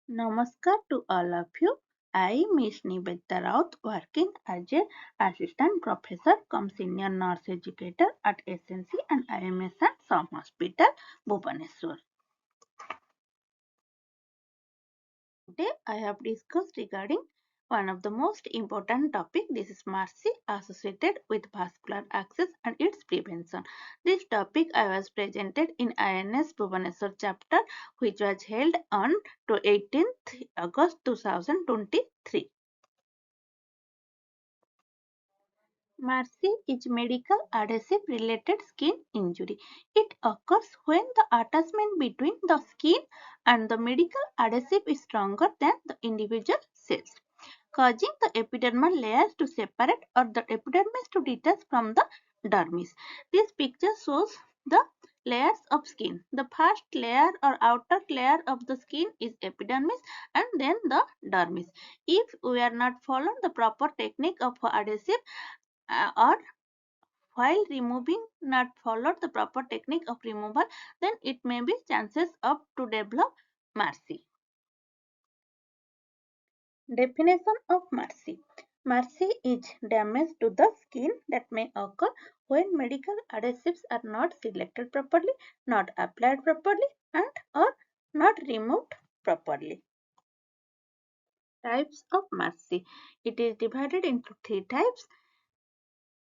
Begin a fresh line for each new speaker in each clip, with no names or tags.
Namaskar to all of you. I, Miss Nibedita Rout, working as a assistant professor cum senior nurse educator at SNC and IMS and Some Hospital, Bhubaneswar. Today I have discussed regarding one of the most important topic. This is MARSI associated with vascular access and its prevention. This topic I was presented in INS Bhubaneswar chapter which was held on 18th August 2023. MARSI is medical adhesive related skin injury. It occurs when the attachment between the skin and the medical adhesive is stronger than the individual cells, causing the epidermal layers to separate or the epidermis to detach from the dermis. This picture shows the layers of skin. The first layer or outer layer of the skin is epidermis and then the dermis. If we are not following the proper technique of adhesive or while removing not followed the proper technique of removal, then it may be chances of to develop MARSI. Definition of MARSI. MARSI is damage to the skin that may occur when medical adhesives are not selected properly, not applied properly, and or not removed properly. Types of MARSI. It is divided into three types.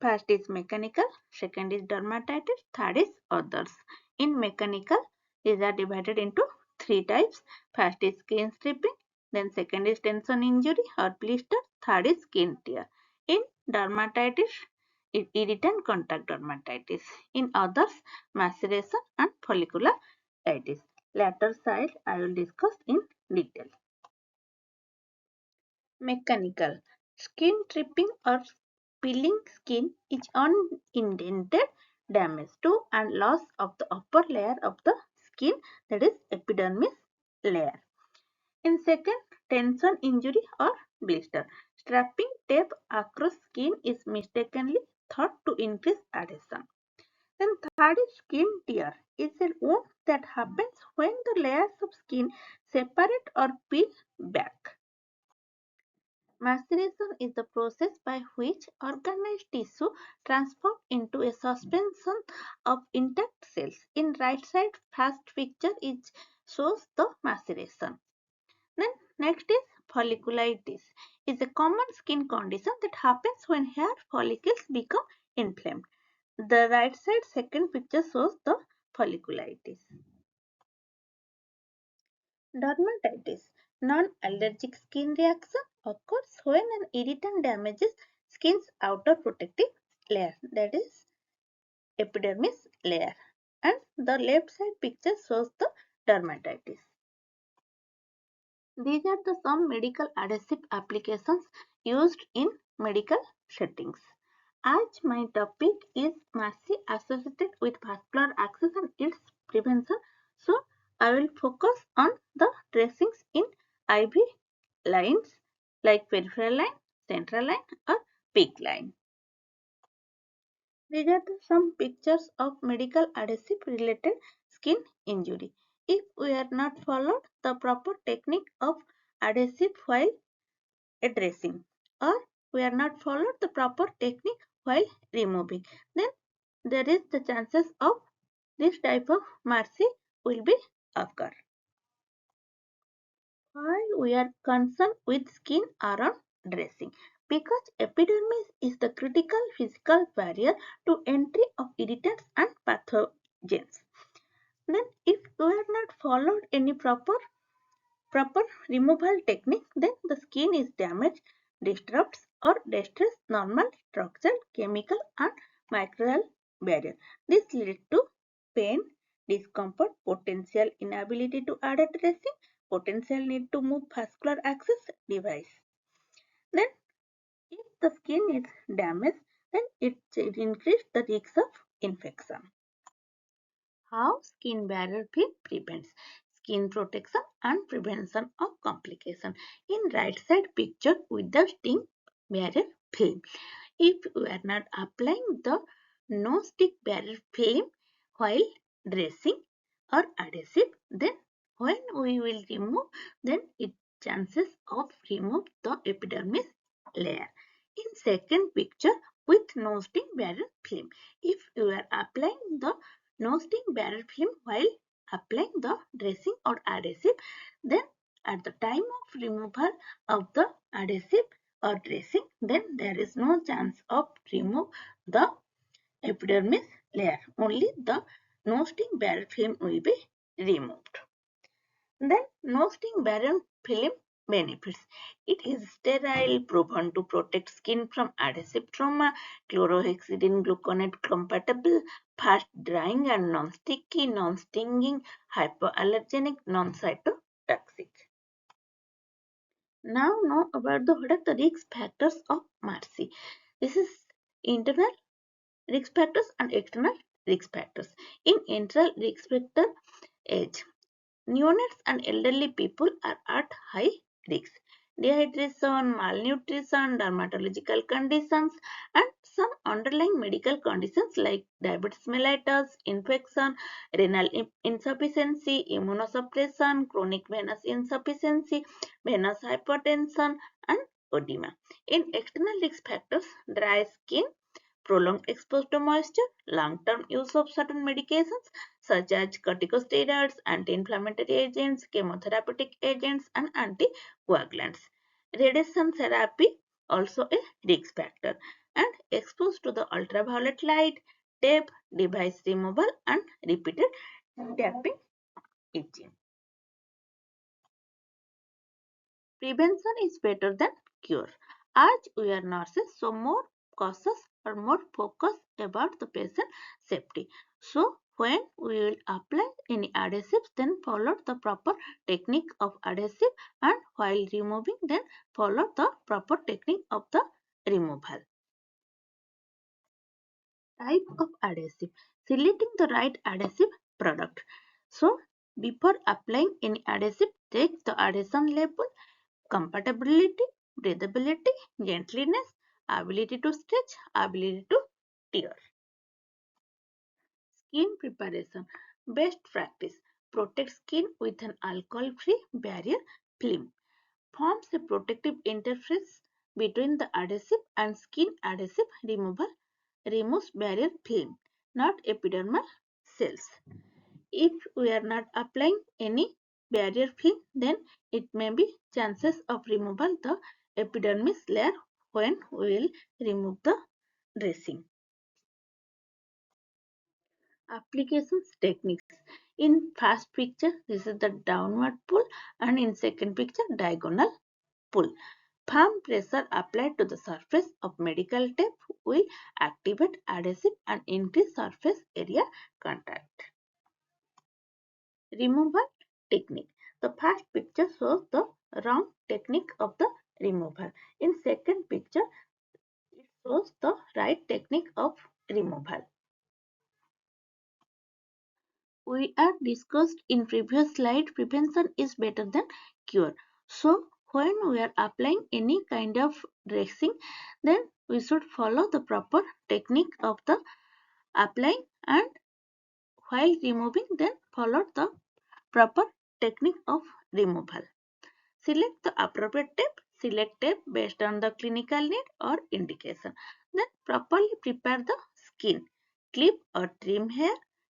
First is mechanical, second is dermatitis, third is others. In mechanical, these are divided into three types. First is skin stripping, then second is tension injury or blister, third is skin tear. In dermatitis, irritant contact dermatitis. In others, maceration and follicularitis. Latter side I will discuss in detail. Mechanical. Skin tripping or peeling skin is unintended damage to and loss of the upper layer of the skin, that is epidermis layer. In second, tension injury or blister. Strapping tape across skin is mistakenly thought to increase adhesion. Then third is skin tear. It's a wound that happens when the layers of skin separate or peel back. Maceration is the process by which organized tissue transforms into a suspension of intact cells. In right side first picture it shows the maceration. Then next is folliculitis. Is a common skin condition that happens when hair follicles become inflamed. The right side second picture shows the folliculitis. Dermatitis. Non-allergic skin reaction occurs when an irritant damages skin's outer protective layer, that is epidermis layer. And the left side picture shows the dermatitis. These are the some medical adhesive applications used in medical settings. As my topic is MARSI associated with vascular access and its prevention, so I will focus on the dressings in IV lines like peripheral line, central line or peak line. These are some pictures of medical adhesive related skin injury. If we are not followed the proper technique of adhesive while dressing, or we are not followed the proper technique while removing, then there is the chances of this type of MARSI will be occur. Why we are concerned with skin around dressing? Because epidermis is the critical physical barrier to entry of irritants and pathogens. Then if we are not followed any proper removal technique, then the skin is damaged, disrupts or destroys normal structural, chemical and microbial barrier. This leads to pain, discomfort, potential inability to add a dressing, potential need to move vascular access device. Then if the skin is damaged, then it increases the risk of infection. How skin barrier film prevents skin protection and prevention of complication. In right side picture with the skin barrier film. If we are not applying the no stick barrier film while dressing or adhesive, then When we will remove, then it chances of remove the epidermis layer. In second picture with no-sting barrier film. If you are applying the no-sting barrier film while applying the dressing or adhesive, then at the time of removal of the adhesive or dressing, then there is no chance of remove the epidermis layer. Only the no-sting barrier film will be removed. Then no-sting barrier film benefits. It is sterile, proven to protect skin from adhesive trauma, chlorhexidine gluconate compatible, fast drying and non-sticky, non-stinging, hypoallergenic, non-cytotoxic. Now know about what are the risk factors of MARSI. This is internal risk factors and external risk factors. In internal risk factor, age. Neonates and elderly people are at high risk. Dehydration, malnutrition, dermatological conditions, and some underlying medical conditions like diabetes mellitus, infection, renal insufficiency, immunosuppression, chronic venous insufficiency, venous hypertension, and edema. In external risk factors, dry skin, prolonged exposure to moisture, long-term use of certain medications such as corticosteroids, anti-inflammatory agents, chemotherapeutic agents, and anticoagulants. Radiation therapy also a risk factor, and exposed to the ultraviolet light, tape, device removal, and repeated tapping itching. Prevention is better than cure. As we are nurses, so more cautious or more focused about the patient safety. So when we will apply any adhesives, then follow the proper technique of adhesive, and while removing, then follow the proper technique of the removal. Type of adhesive. Selecting the right adhesive product. So before applying any adhesive, check the adhesion level, compatibility, breathability, gentleness, ability to stretch, ability to tear. Skin preparation. Best practice. Protect skin with an alcohol-free barrier film. Forms a protective interface between the adhesive and skin. Adhesive removal removes barrier film, not epidermal cells. If we are not applying any barrier film, then it may be chances of removal the epidermis layer when we will remove the dressing. Applications techniques. In first picture, this is the downward pull, and in second picture, diagonal pull. Firm pressure applied to the surface of medical tape will activate adhesive and increase surface area contact. Removal technique. The first picture shows the wrong technique of the removal. In second picture, it shows the right technique of removal. We are discussed in previous slide, prevention is better than cure. So when we are applying any kind of dressing, then we should follow the proper technique of the applying, and while removing, then follow the proper technique of removal. Select the appropriate tape. Select tape based on the clinical need or indication. Then properly prepare the skin. Clip or trim hair.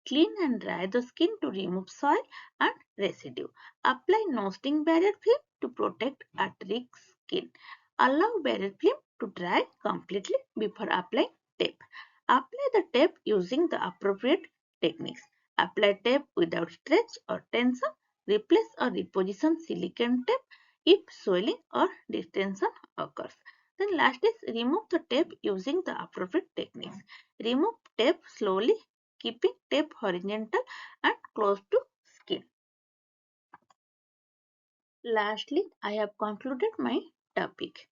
Clean and dry the skin to remove soil and residue. Apply no-sting barrier film to protect at-risk skin. Allow barrier film to dry completely before applying tape. Apply the tape using the appropriate techniques. Apply tape without stretch or tension. Replace or reposition silicone tape if swelling or distension occurs. Then last is remove the tape using the appropriate techniques. Remove tape slowly, keeping tape horizontal and close to skin. Lastly, I have concluded my topic.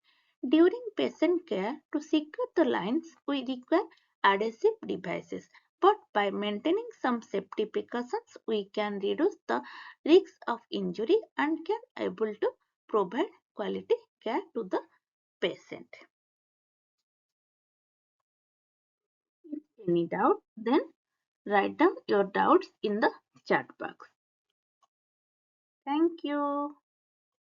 During patient care, to secure the lines, we require adhesive devices. But by maintaining some safety precautions, we can reduce the risk of injury and can able to provide quality care to the patient. If any doubt, then write down your doubts in the chat box. Thank you.